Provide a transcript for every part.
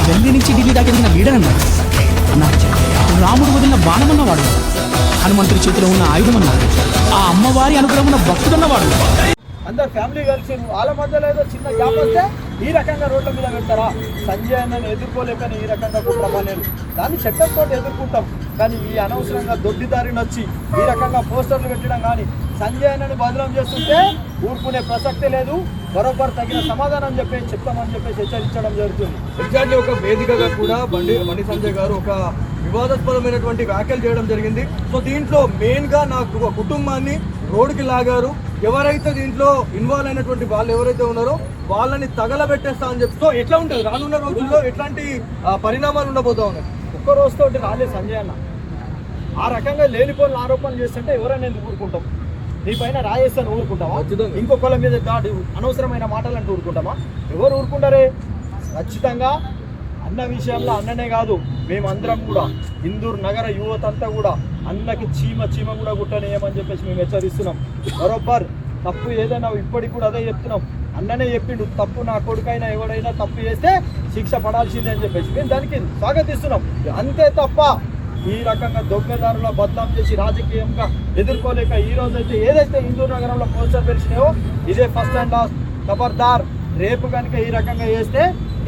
ఢిల్లీ నుంచి ఢిల్లీ దాకా ఎదిగిన లీడర్ అన్నారు. రాముడు వదిలిన బాణమన్నవాడు, హనుమంతుడి చేతిలో ఉన్న ఆయుధం అన్నారు, ఆ అమ్మవారి అనుగ్రహం ఉన్న భక్తుడన్నవాడు. అందరు ఫ్యామిలీ కలిసి వాళ్ళ మధ్యలో ఏదో చిన్న గ్యాప్ వస్తే ఈ రకంగా రోడ్ల మీద పెడతారా? సంజయ్ అన్నని ఎదుర్కోలేకని ఈ రకంగా కుట్రమనేది దాన్ని చట్టంతో ఎదుర్కొంటాం. కానీ ఈ అనవసరంగా దొడ్డిదారిని వచ్చి ఈ రకంగా పోస్టర్లు పెట్టడం కానీ సంజయ్ అన్నని బదనాం చేస్తుంటే ఊరుకునే ప్రసక్తే లేదు. బరోబర్ తగిన సమాధానం చెప్తామని చెప్పేసి హెచ్చరించడం జరుగుతుంది. ఎగ్జాక్ట్లీ ఒక వేదికగా కూడా బండి సంజయ్ గారు ఒక వివాదాస్పదమైనటువంటి వ్యాఖ్యలు చేయడం జరిగింది. సో దీంట్లో మెయిన్గా నా కుటుంబాన్ని రోడ్డుకి లాగారు, ఎవరైతే దీంట్లో ఇన్వాల్వ్ అయినటువంటి వాళ్ళు ఎవరైతే ఉన్నారో వాళ్ళని తగలబెట్టేస్తా అని చెప్పి. సో ఎట్లా ఉంటుంది రానున్న రోజుల్లో ఎట్లాంటి పరిణామాలు ఉండబోతా ఉన్నాయి? ఒక్క రోజుతో రాలేదు సంజయ్ అన్న. ఆ రకంగా లేనిపోయిన ఆరోపణలు చేస్తుంటే ఎవరైనా ఎందుకు ఊరుకుంటాం? నీ పైన రాయేస్తాను ఊరుకుంటామా? ఇంకొకళ్ళ మీద దాడి అనవసరమైన మాటలంటూ ఊరుకుంటామా? ఎవరు ఊరుకుంటారే? ఖచ్చితంగా అన్న విషయంలో అన్ననే కాదు, మేమందరం కూడా ఇందూరు నగర యువత అంతా కూడా అన్నకి చీమ కూడా గుట్టనేయమని చెప్పేసి మేము హెచ్చరిస్తున్నాం. బరోబ్బర్ తప్పు ఏదైనా ఇప్పటికి కూడా అదే చెప్తున్నాం. అన్ననే చెప్పిండు, తప్పు నా కొడుకైనా ఎవడైనా తప్పు చేస్తే శిక్ష పడాల్సిందే అని చెప్పేసి మేము దానికి స్వాగతిస్తున్నాం. అంతే తప్ప ఈ రకంగా దొంగదారుల బదనాం చేసి రాజకీయంగా ఎదుర్కోలేక ఈ రోజైతే ఏదైతే ఇందూరు నగరంలో పోస్టర్ పెరిచినాయో ఇదే ఫస్ట్ అండ్ లాస్ట్. ఖబర్దార్, రేపు కనుక ఈ రకంగా చేస్తే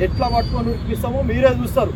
ఎట్లా పట్టుకొని ఉరికిస్తామో మీరే చూస్తారు.